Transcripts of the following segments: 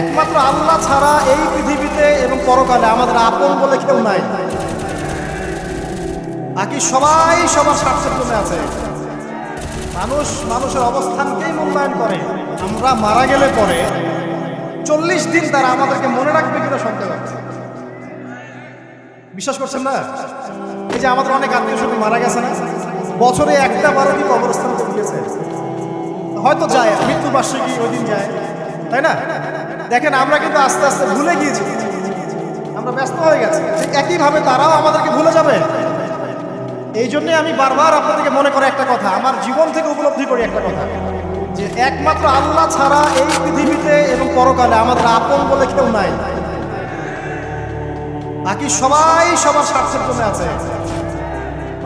একমাত্র আল্লাহ ছাড়া এই পৃথিবীতে এবং পরকালে আমাদের আপন বলে কেউ নাই। বাকি সবাই সবার স্বার্থের জন্য আছে। মানুষ মানুষের অবস্থানকেই মূল্যায়ন করে। আমরা মারা গেলে পরে 40 দিন তারা আমাদেরকে মনে রাখবে কিনা সন্দেহ আছে। বিশ্বাস করছেন না? এই যে আমাদের অনেক আত্মীয় স্বজন মারা গেছে না, বছরে একটা বারো কি কবরস্থান করে দিয়েছে, হয়তো যায় মৃত্যুবার্ষিকী ওই দিন যায়, তাই না? দেখেন আমরা কিন্তু আস্তে আস্তে ভুলে গিয়েছি, আমরা ব্যস্ত হয়ে গেছি। ঠিক একইভাবে তারাও আমাদেরকে ভুলে যাবে। এই জন্যে আমি বারবার আপনাদেরকে মনে করে একটা কথা, আমার জীবন থেকে উপলব্ধি করি একটা কথা, যে একমাত্র আল্লাহ ছাড়া এই পৃথিবীতে এবং পরকালে আমাদের আপন বলে কেউ নাই। বাকি সবাই সবার স্বার্থের জন্য আছে।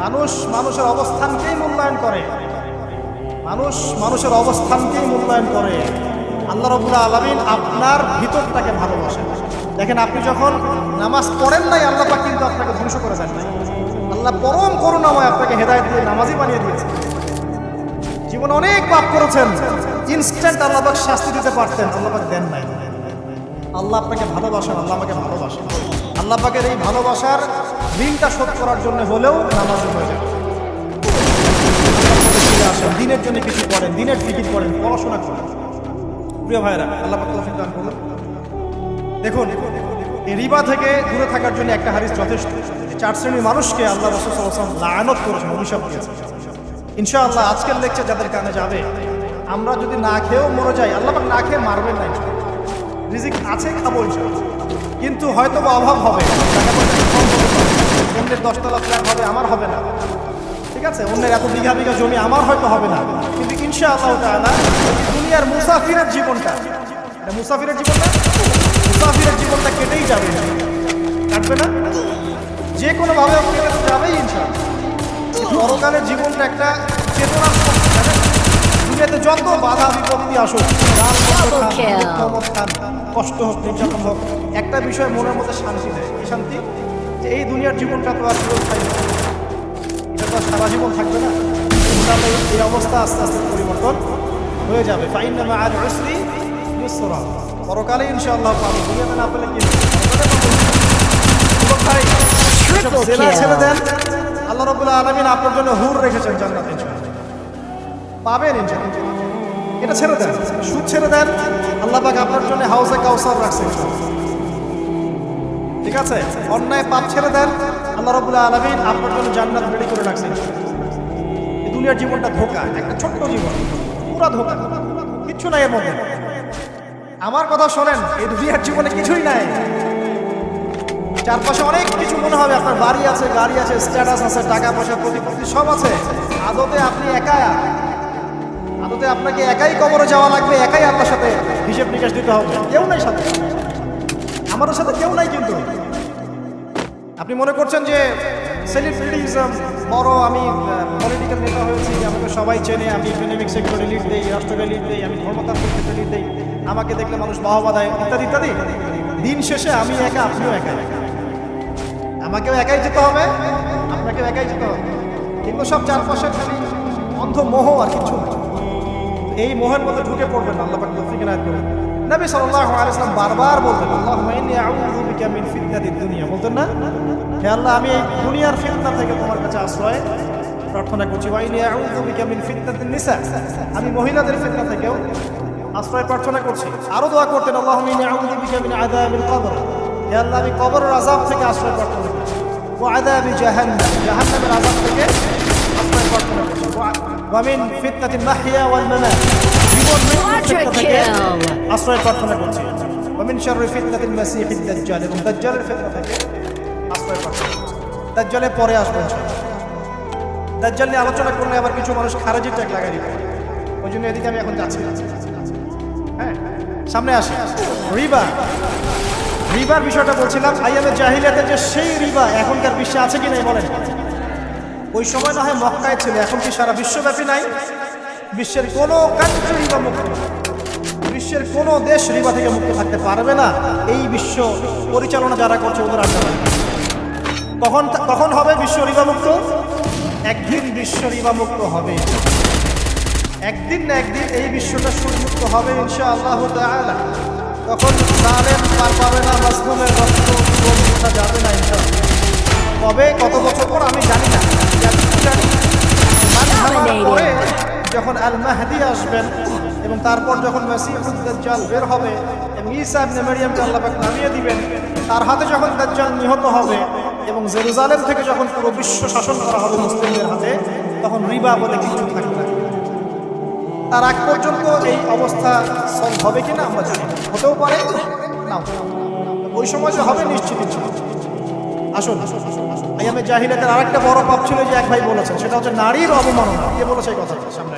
মানুষ মানুষের অবস্থানকেই মূল্যায়ন করে। মানুষ মানুষের অবস্থানকেই মূল্যায়ন করে। আল্লাহ রাব্বুল আলামিন আপনার ভিতরটাকে ভালোবাসেন। দেখেন আপনি যখন নামাজ পড়েন নাই, আল্লাহ পাক কিন্তু আপনাকে ধ্বংস করে দেন নাই। আল্লাহ পরম করুণাময় আপনাকে হেদায়েত দিয়ে নামাজি বানিয়ে দিয়েছেন। জীবনে অনেক পাপ করেছেন, ইনস্ট্যান্ট আল্লাহ পাক শাস্তি দিতে পারতেন, আল্লাহ পাক দেন নাই। আল্লাহ আপনাকে ভালোবাসেন, আল্লাহ আমাকে ভালোবাসেন। আল্লাহ পাকের এই ভালোবাসার ঋণটা শোধ করার জন্য হলেও নামাজি হয়ে যাবে। আসেন, দিনের জন্য কিছু করেন, দিনের ফিকির করেন, পড়াশোনা করেন। প্রিয় ভাইরা, আল্লাহ পাক তৌফিক দান করুন। দেখুন, এই রিবা থেকে দূরে থাকার জন্য একটা হাদিস যথেষ্ট। 4 শ্রেণীর মানুষকে আল্লাহ রাসূল সাল্লাল্লাহু আলাইহি ওয়াসাল্লাম লানত করেছেন, অভিশাপ দিয়েছেন। ইনশাআল্লাহ আজকের লেকচার যাদের কানে যাবে, আমরা যদি না খেয়েও মরে যাই, আল্লাহ পাক না খেয়ে মারবেন না। রিজিক আছে, খাবো ইনশাআল্লাহ, কিন্তু হয়তো বা অভাব হবে, টাকা পয়সা কম হতে পারে। অন্যের 10 তলা ফ্ল্যাট হবে, আমার হবে না, ঠিক আছে? অন্যের এত বিঘা বিঘা জমি আমার হয়তো হবে না, কিন্তু ইনশাআল্লাহ তাআলা দুনিয়ার মুসাফিরের জীবনটা, এটা মুসাফিরের জীবন না, মুসাফিরের জীবনটা কেটেই যাবে, কাটবে না, যে কোনোভাবে কেটে তো যাবেই ইনশাআল্লাহ। পরকালের জীবনটা একটা চেতনার শক্তি, জানেন? দুনিয়াতে যত বাধা বিপত্তি আসুক, কষ্ট হোক, নির্যাতন হোক, একটা বিষয় মনের মধ্যে শান্তি দেয়। কি শান্তি? যে এই দুনিয়ার জীবনটা তো আর চিরস্থায়ী না, এটা তো আর সারা জীবন থাকবে না। এই অবস্থা আস্তে আস্তে পরিবর্তন হয়ে যাবে। ফাইন্না মা'আল উসরি ইউসরা, পরকালে ইনশাআল্লাহ পাবো। দুনিয়াতে না পেলে কি ছেড়ে দেন, আল্লাহ রাব্বুল আলামিন আপনার জন্য হুর রেখেছেন জান্নাতে, ইনশাআল্লাহ পাবেন ইনশাআল্লাহ। এটা ছেড়ে দেন, সুদ ছেড়ে দেন, আল্লাহ পাক আপনার জন্য হাউজে কাউসার রাখছেন, ঠিক আছে? অন্যায় পাপ ছেড়ে দেন, আল্লাহ রাব্বুল আলামিন আপনার জন্য জান্নাত রেডি করে রাখছেন। এই দুনিয়ার জীবনটা ধোঁকা, একটা ছোট্ট জীবন, পুরা ধোঁকা, কিচ্ছু নাই এর মধ্যে। আমার কথা শোনেন, এই দুনিয়ার জীবনে কিছুই নাই। চারপাশে অনেক কিছু মনে হবে, আপনার বাড়ি আছে, গাড়ি আছে, স্ট্যাটাস আছে, টাকা পয়সা, প্রতিপত্তি সব আছে। আদতে আপনি একা, আদতে আপনাকে একাই কবরে যাওয়া লাগবে, একাই আপনার সাথে হিসেব নিকাশ দিতে হবে। কেউ নাই সাথে, আমাদের সাথে কেউ নাই। কিন্তু আপনি মনে করছেন যে সেলিব্রিটিজম বড়, আমি পলিটিক্যাল নেতা হয়েছি, আমাকে সবাই চেনে, আমি ইকোনমিক সেক্টরে লিড দেই, রাষ্ট্রকে লিড দেই, আমি ধর্মতান্ত্রিক ক্ষেত্রে লিড দেই, আমাকে দেখলে মানুষ বাহবা দেয়, ইত্যাদি ইত্যাদি। দিন শেষে আমি একা, আপনিও একা, আমাকেও একাই যেতে হবে, আপনাকেও একাই যেতে হবে। কিন্তু সব চারপাশে খালি অন্ধ মোহ আর কিছু। এই মোহের মধ্যে ঢুকে পড়বেন, আল্লাহ পাক তৌফিক এনায়েত করুন। নবী সাল্লাল্লাহু আলাইহি ওয়াসাল্লাম বারবার বলতেন, আল্লাহুম্মা ইন্নী আউযু বিকা মিন ফিতনাতিদ দুনিয়া, বলতেন না? হে আল্লাহ, আমি এই দুনিয়ার ফিতনা থেকে তোমার কাছে আশ্রয় প্রার্থনা করছি। ওয়া ইন্নী আউযু বিকা মিন ফিতনাতিন নিসা, আমি মহিলাদের ফিতনা থেকেও আশ্রয় প্রার্থনা করছি। আরো দোয়া করতেন, আল্লাহুম্মা ইন্নী আউযু বিকা মিন আযাবিল কবর, হে আল্লাহ, আমি কবরের আযাব থেকে আশ্রয় প্রার্থনা করছি। ওয়া আযাবি জাহান্নাম, জাহান্নামের আযাব থেকে আশ্রয় প্রার্থনা করছি। ওয়া মিন ফিতনাতিল মাহইয়া ওয়াল মামাত, জীবন মৃত্যু থেকে আশ্রয় প্রার্থনা করছি। ওয়া মিন শাররি ফিতনাতিল মাসিহিদ দাজ্জাল, এবং দাজ্জালের ফিতনা থেকে আশ্রয় প্রার্থনা করছি। দাজ্জালে পরে আসবে ইনশাআল্লাহ। দাজ্জাল নিয়ে আলোচনা করলে আবার কিছু মানুষ খারেজি ট্যাগ লাগাই দিবে, ওই জন্য এদিকে আমি এখন যাচ্ছি। হ্যাঁ, সামনে আসি। রিবা, রিবার বিষয়টা বলছিলাম। আইয়ামে জাহিলিয়াতে যে সেই রিবা এখনকার বিশ্বে আছে কি নাই বলেন? ওই সময় না হয় মক্কায় ছিল, এখন কি সারা বিশ্বব্যাপী নাই? বিশ্বের কোনো কান্ট্রি রিবা মুক্ত, বিশ্বের কোনো দেশ রিবা থেকে মুক্ত থাকতে পারবে না। এই বিশ্ব পরিচালনা যারা করছে ওদের আন্ডারে। কখন হবে বিশ্ব রিবা মুক্ত? একদিন বিশ্ব রিবা মুক্ত হবে, একদিন না একদিন এই বিশ্বটা সুদমুক্ত হবে ইনশাআল্লাহু তাআলা। তখন জালেম পার পাবে না, মাসলুমের রক্ত ওঠা যাবে না ইনশাআল্লাহ। কবে, কত বছর পর আমি জানি না, যতটুকু জানি মানহামার পরে যখন আল মাহদি আসবেন এবং তারপর যখন মাসিহুদ দাজ্জাল বের হবে এবং ঈসা ইবনে মারইয়ামকে আল্লাহ পাক নামিয়ে দিবেন, তার হাতে যখন দাজ্জাল নিহত হবে এবং জেরুজালেম থেকে যখন পুরো বিশ্ব শাসন করা হবে মুসলিমদের হাতে, তখন রিবা বলে কিছু থাকবে না। তার আগ পর্যন্ত এই অবস্থা সলভ হবে কিনা আমরা জানি না, হতেও পারে নাও। ওই সময় যে হবে নিশ্চিত ছিল। আসুন, আইয়ামে জাহিলিয়াতের আরেকটা বড় পাপ ছিল যে এক ভাই বলেছেন, সেটা হচ্ছে নারীর অবমাননা। কে বলেছে এই কথা? সামনে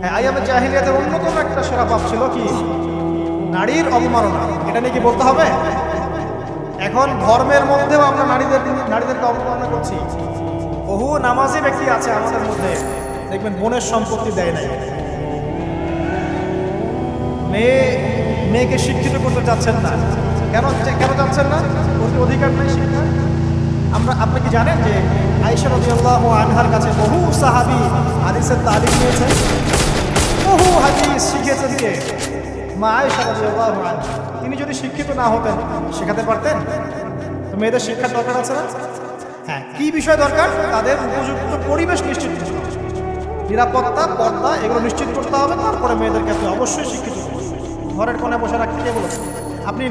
হ্যাঁ, আইয়ামে জাহিলিয়াতের অন্যতম একটা সেরা পাপ ছিল কি? নারীর অবমাননা। এটা নিয়ে কি বলতে হবে? এখন ধর্মের মধ্যেও আমরা নারীদেরকে অবমাননা করছি। বহু নামাজি ব্যক্তি আছে আমাদের মধ্যে, দেখবেন বোনের সম্পত্তি দেয় নাই, মেয়েকে শিক্ষিত করতে চাচ্ছেন না। কেন চাচ্ছেন না? ওর অধিকার নেই শিক্ষা। আপনি কি জানেন যে আয়েশা রাদিয়াল্লাহু আনহার কাছে বহু সাহাবী হাদিসের তালিম নিয়েছেন, বহু হাদিস শিখেছেন কে? মা আয়েশা রাদিয়াল্লাহু আনহা। তিনি যদি শিক্ষিত না হতেন শেখাতে পারতেন? তো মেয়েদের শিক্ষার দরকার আছে না? হ্যাঁ, কি বিষয় দরকার? তাদের উপযুক্ত পরিবেশ নিশ্চিত করতে হবে, নিরাপত্তা, পর্দা এগুলো নিশ্চিত করতে হবে। তারপরে মেয়েদেরকে আপনি অবশ্যই শিক্ষিত করবেন। ঘরের কোণে বসে রাখতে কে বলেছেন? আপনি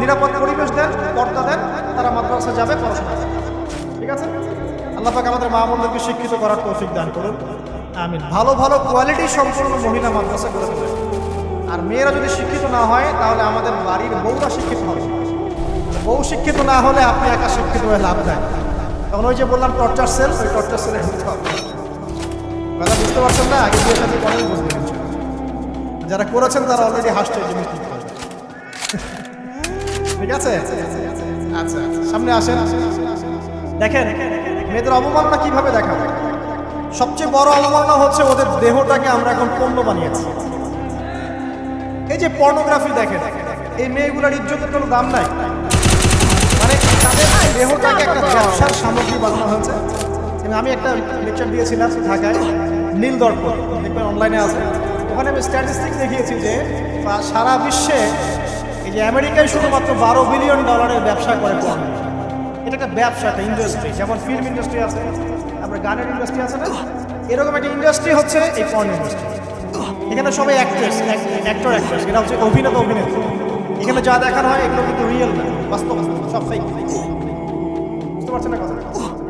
নিরাপদ পরিবেশ দেন, পর্দা দেন, তারা মাদ্রাসা যাবে, পড়াশোনা করবে। ঠিক আছে? আল্লাহ পাক আমাদের মা বোনদেরকে শিক্ষিত করার তৌফিক দান করুন, আমিন। ভালো ভালো কোয়ালিটি সম্পূর্ণ মহিলা মাদ্রাসা করে দেবেন। আর মেয়েরা যদি শিক্ষিত না হয় তাহলে আমাদের বাড়ির বউরা শিক্ষিত হবে। বউ শিক্ষিত না হলে আপনি একা শিক্ষিত হয়ে লাভ নাই। তখন ওই যে বললাম টর্চার সেল, ওই টর্চার সেলে ঢুকতে হবে। কথা বুঝতে পারছেন না? আগে বিয়ের সাথে পরেই বুঝতে পারছেন। যারা করেছেন তারা অলরেডি হাসছে জিনিস। ঠিক আছে? আচ্ছা, সামনে আসেন। দেখেন মেয়েদের অবমাননা কিভাবে দেখাবে। সবচেয়ে বড় অবমাননা হচ্ছে ওদের দেহটাকে আমরা এখন পণ্য বানিয়েছি। এই যে পর্নোগ্রাফি দেখেন, এই মেয়েগুলোর ইজ্জতের কোনো দাম নাই। মানে তাদের দেহটাকে একটা ব্যবসার সামগ্রী বানানো হয়েছে। আমি একটা লেকচার দিয়েছিলাম ঢাকায়, নীল দর্পণ, দেখবেন অনলাইনে আছে। ওখানে আমি স্ট্যাটিস্টিক্স দেখিয়েছি যে সারা বিশ্বে এই যে আমেরিকায় শুধুমাত্র $12 বিলিয়ন ব্যবসা করে পর্নো। এটা একটা ব্যবসা, একটা ইন্ডাস্ট্রি। যেমন ফিল্ম ইন্ডাস্ট্রি আছে, আপনার গানের ইন্ডাস্ট্রি আছে না, এরকম একটা ইন্ডাস্ট্রি হচ্ছে এই পর্ন ইন্ডাস্ট্রি। এখানে সবাই অ্যাক্ট্রেস, অ্যাক্টর, অ্যাক্ট্রেস, এটা হচ্ছে অভিনেতা, অভিনেত্রী। এখানে যা দেখানো হয় এগুলো কিন্তু রিয়েল না, বাস্তব, সব ফেক। বুঝতে পারছেন না কথা?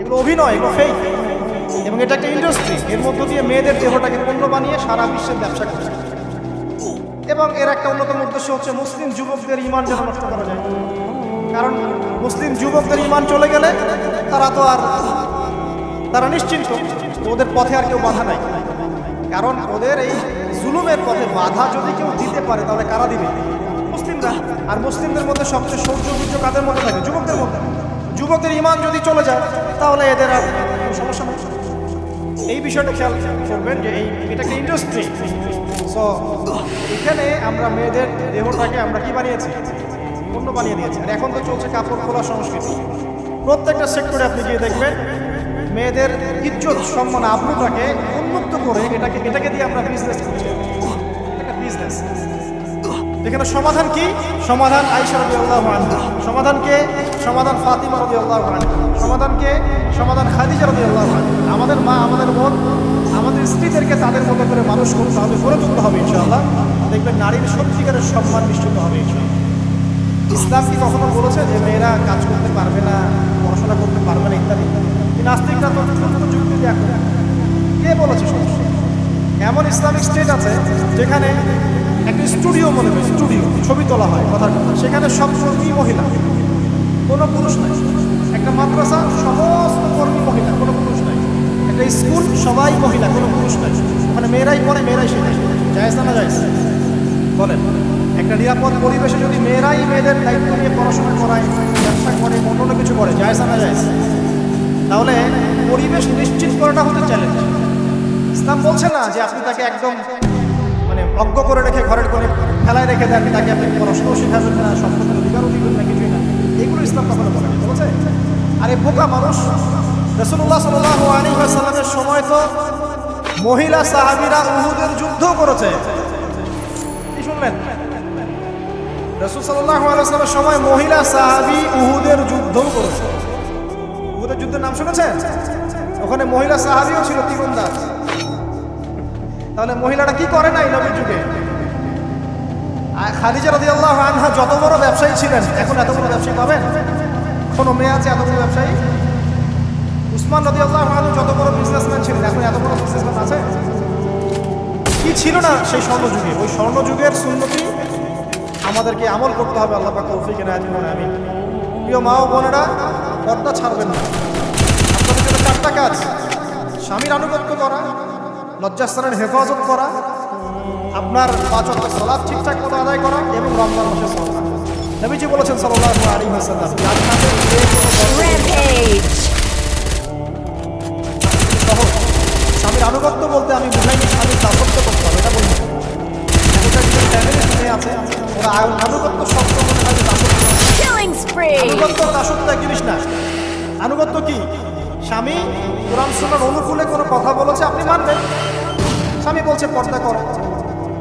এগুলো অভিনয়, এগুলো ফেক। এবং এটা একটা ইন্ডাস্ট্রি, এর মধ্য দিয়ে মেয়েদের দেহটাকে পণ্য বানিয়ে সারা বিশ্বের ব্যবসা করছে। এবং এর একটা অন্যতম উদ্দেশ্য হচ্ছে মুসলিম যুবকদের ঈমান যেন নষ্ট করা যায়। কারণ মুসলিম যুবকদের ঈমান চলে গেলে তারা নিশ্চিন্ত, ওদের পথে আর কেউ বাধা নাই। কারণ ওদের এই জুলুমের পথে বাধা যদি কেউ দিতে পারে তাহলে কারা দিবে? মুসলিমরা। আর মুসলিমদের মধ্যে সবচেয়ে সৌর্যবীর্য কাদের মধ্যে থাকে? যুবকদের মধ্যে। যুবকদের ঈমান যদি চলে যায় তাহলে এদের আর কোনো সমস্যা নেই। এই বিষয়টা খেয়াল করবেন যে এটা একটা ইন্ডাস্ট্রি। সো এখানে আমরা মেয়েদের দেহটাকে আমরা কি বানিয়েছি? পণ্য বানিয়ে দিয়েছি। আর এখন তো চলছে কাপড় খোলা সংস্কৃতি। প্রত্যেকটা সেক্টরে আপনি গিয়ে দেখবেন মেয়েদের ইজ্জত, সম্মান, আব্রুটাকে উন্মুক্ত করে এটাকে দিয়ে আমরা বিজনেস করছি। একটা বিজনেস। এখানে সমাধান কি? সমাধান আয়েশা রাদিয়াল্লাহু আনহা। সমাধানকে সমাধান ফাতিমা রাদিয়াল্লাহু আনহা। সমাধানকে সমাধান খাদিজা রাদিয়াল্লাহু আনহা। আমাদের মা, আমাদের বোন, আমাদের স্ত্রীদেরকে তাদের মতো করে মানুষ করতে হবে, গড়ে তুলতে হবে ইনশাআল্লাহ। দেখবেন নারীর সত্যিকারের সম্মান নিশ্চিত হবে ইনশাআল্লাহ। ইসলাম কি কখনো বলেছে যে মেয়েরা কাজ করতে পারবে না, পড়াশোনা করতে পারবে না ইত্যাদি? নাস্তিকরা তো যুক্তি দেয়া করে। কে বলেছে? সমস্যা এমন ইসলামিক স্টেট আছে যেখানে একটা স্টুডিও, মনে হয় স্টুডিও, ছবি তোলা হয় কথার কথা, সেখানে সব কর্মী মহিলা, কোনো পুরুষ নাই। একটা মাদ্রাসা সমস্ত কর্মী মহিলা, কোনো পুরুষ নাই। একটা স্কুল সবাই মহিলা, কোনো পুরুষ নাই। মানে মেয়েরাই পড়ে, মেয়েরাই শেখায়। জায়েজ না জায়েজ বলেন? একটা নিরাপদ পরিবেশে যদি মেয়েরাই মেয়েদের দায়িত্ব নিয়ে পড়াশোনা করায়, ব্যবসা করে, অন্য কিছু করে, জায়েজ না জায়েজ? তাহলে পরিবেশ নিশ্চিত করাটা হতে চ্যালেঞ্জ। ইসলাম বলছে না যে আপনি তাকে একদম মানে অজ্ঞ করে রেখে ঘরের কোণে ফেলায় রেখে দেন, তাকে আপনি পড়াশোনাও শেখাবেন না, সম্পদের অধিকারও দিবেন না, কিছুই না। এগুলো ইসলাম কখনো বলে না, বলেছে? আরে বোকা মানুষ! রাসূলুল্লাহ সাল্লাল্লাহু আলাইহি ওয়াসাল্লামের সময় তো মহিলা সাহাবীরা উহুদের যুদ্ধ করেছে। কি শুনলেন? রাসূল সাল্লাল্লাহু আলাইহি ওয়াসাল্লামের সময় মহিলা সাহাবী উহুদের যুদ্ধও করেছে। উহুদের যুদ্ধের নাম শুনেছেন? ওখানে মহিলা সাহাবীও ছিল তীরন্দাজ। তাহলে মহিলাটা কি করে নাই নবীর যুগে? খাদিজা রাদিয়াল্লাহু আনহা যত বড় ব্যবসায়ী ছিলেন, এখন এত বড় ব্যবসায়ী পাবেন? কোনো মেয়ে আছে এত বড় ব্যবসায়ী? উসমান রাদিয়াল্লাহু আনহু যত বড় বিজনেসম্যান ছিলেন, এখন এত বড় বিজনেসম্যান আছে? কি ছিল না সেই স্বর্ণযুগে? ওই স্বর্ণযুগের সুন্নতি আমাদেরকে আমল করতে হবে। আল্লাহ পাক তৌফিক এনায়েত করুন, আমিন। প্রিয় মা ও বোনেরা, পর্দা ছাড়বেন না। আপনাদের জন্য 4টা কাজ: স্বামীর আনুগত্য করা, লজ্জাস্থানের হেফাজত করা, আপনার 5 ওয়াক্ত সালাত ঠিকঠাক মতো আদায় করা এবং রমজান মাসে সওম। নবীজি বলেছেন সাল্লাল্লাহু আলাইহি ওয়াসাল্লাম, জান্নাতের যে কোনো স্বামীর আনুগত্য বলতে আমি বুঝাইনি স্বামীর দাসত্ব করতে হবে, এটা বলবো। ফ্যামিলি শুনে আছে, ওরা আনুগত্য শব্দ মনে হয় দাসত্ব। আনুগত্য দাসত্ব এক জিনিস না। আনুগত্য কি? স্বামী কোরআন সুন্নাহর অনুকূলে কোনো কথা বলেছে, আপনি মানবেন। স্বামী বলছে পর্দা করো,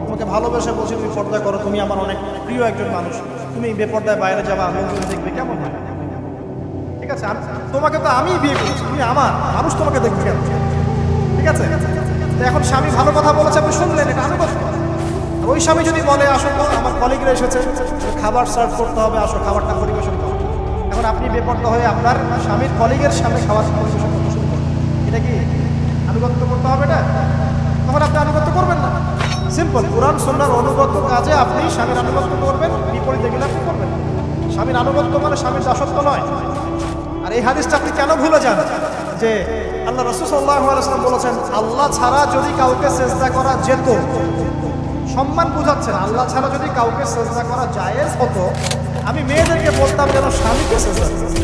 তোমাকে ভালোবেসে বলছি তুমি পর্দা করো, তুমি আমার অনেক প্রিয় একজন মানুষ, তুমি বেপর্দায় বাইরে যাবা, আমি দেখবে, কেমন হয়? ঠিক আছে, তোমাকে তো আমিই বিয়ে করেছি, তুমি আমার, মানুষ তোমাকে দেখবে কেন? ঠিক আছে, তো এখন স্বামী ভালো কথা বলেছে, আপনি শুনলেন, এটা আনুগত্য। ওই স্বামী যদি বলে আসো তো আমার কলিগরা এসেছে, খাবার সার্ভ করতে হবে, আসো খাবারটা পরিবেশন করো, এখন আপনি বেপর্দা হয়ে আপনার স্বামীর কলিগের সামনে খাবার পরিবেশন করতে শুরু করবেন, এটা কি আনুগত্য করতে হবে? এটা তখন আপনি আনুগত্য করবেন না। সিম্পল, কোরআন সুন্নাহর অনুগত্য কাজে আপনি স্বামীর আনুগত্য করবেন, বিপরীতে গেলে আপনি করবেন। স্বামীর আনুগত্য মানে স্বামীর দাসত্ব নয়। আর এই হাদিসটা আপনি কেন ভুলে যান যে আল্লাহ রাসূল সাল্লাল্লাহু আলাইহি ওয়াসাল্লাম বলেছেন আল্লাহ ছাড়া যদি কাউকে সিজদা করা যেত, সম্মান বুঝাচ্ছেন, আল্লাহ ছাড়া যদি কাউকে সিজদা করা জায়েজ হতো, আমি মেয়েদেরকে বলতাম যেন স্বামীকে সিজদা করতে।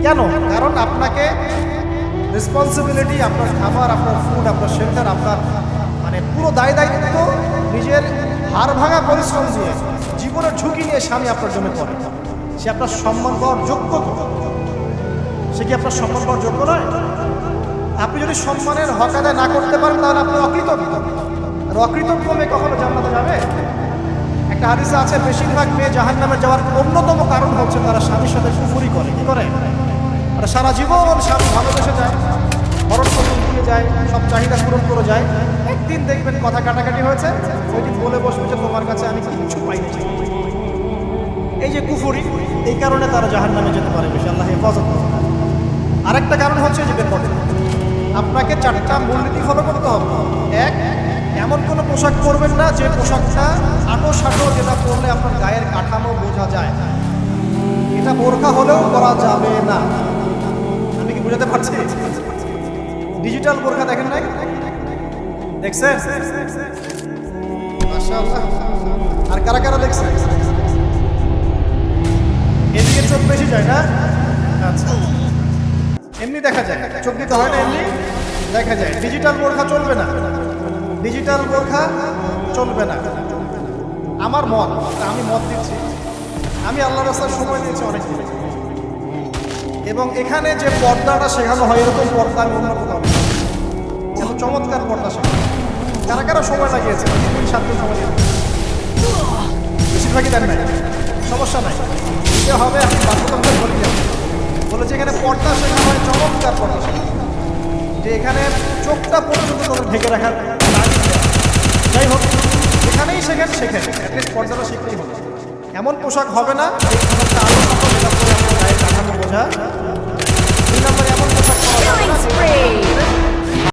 কেন? কারণ আপনাকে রেসপন্সিবিলিটি, আপনার খাবার, আপনার ফুড, আপনার শেল্টার, আপনার মানে পুরো দায়িত্ব নিজের হাড় ভাঙা পরিশ্রম দিয়ে, জীবনের ঝুঁকি নিয়ে স্বামী আপনার জন্য করে। সে আপনার সম্মান পাওয়ার যোগ্য। সে কি আপনার সম্মান পাওয়ার যোগ্য নয়? আপনি যদি সম্মানের হক আদায় না করতে পারেন তাহলে আপনি অকৃতজ্ঞ। আর অকৃতজ্ঞ মেয়ে কখনো জান্নাতে যাবে? একটা হাদিসে আছে বেশিরভাগ মেয়ে জাহান্নামে যাওয়ার অন্যতম কারণ হচ্ছে তারা স্বামীর সাথে কুফরি করে। কি করে? তারা সারা জীবন স্বামী ভালোবেসে যায়, ভরণ পোষণ দিয়ে যায়, সব চাহিদা পূরণ করে যায়। একদিন দেখবেন কথা কাটাকাটি হয়েছে, ওই দিন বলে বসবে যে তোমার কাছে আমি কিচ্ছু পাইনি। এই যে কুফরি, এই কারণে তারা জাহান্নামে যেতে পারে বেশি। আল্লাহ হেফাজত করুন। আরেকটা কারণ হচ্ছে যে বেপরদা। আপনাকে 4টা মূলনীতি ফলো করতে হবে। 1, এমন কোনো পোশাক পরবেন না যে পোশাকটা আটো যেটা পরলে আপনার গায়ের কাঠামো বোঝা যায়, এটা বোরকা হলেও করা যাবে না। আমি কি বুঝাতে পারছি? ডিজিটাল বোরকা দেখেন নাই? দেখছেন? মাশাআল্লাহ। আর কারা কারা দেখছেন? এদিকে চোখ বেশি যায় না? আচ্ছা, এমনি দেখা যায়, চোখ দিতে হয় না, এমনি দেখা যায়। ডিজিটাল বোরখা চলবে না, ডিজিটাল বোরখা চলবে না। আমার মত, আমি মত দিচ্ছি, আমি আল্লাহর রাস্তায় সময় দিয়েছি অনেক, এবং এখানে যে পর্দাটা শেখানো হয় এরকম পর্দা আমি অন্য কোথাও নেই। এত চমৎকার পর্দা শেখানো। কারা কারা সময় লাগিয়েছে? 3-7 দিন সময় দিয়েছে, বেশিরভাগই দেন নাই। সমস্যা নাই, দিতে হবে। আমি বাধ্যতামূলক বলি না, বলেছি এখানে পর্দা শেখানো হয়, চমৎকার পর্দা শেখানো, যে এখানে চোখটা পর্যন্ত তোদের ঢেকে রাখার। যাই হোক, এখানেই শেখেন, অ্যাটলিস্ট পর্দাটা শিখতেই হবে। এমন পোশাক হবে না যেটা পরে আপনার গায়ের কাঠামো বোঝা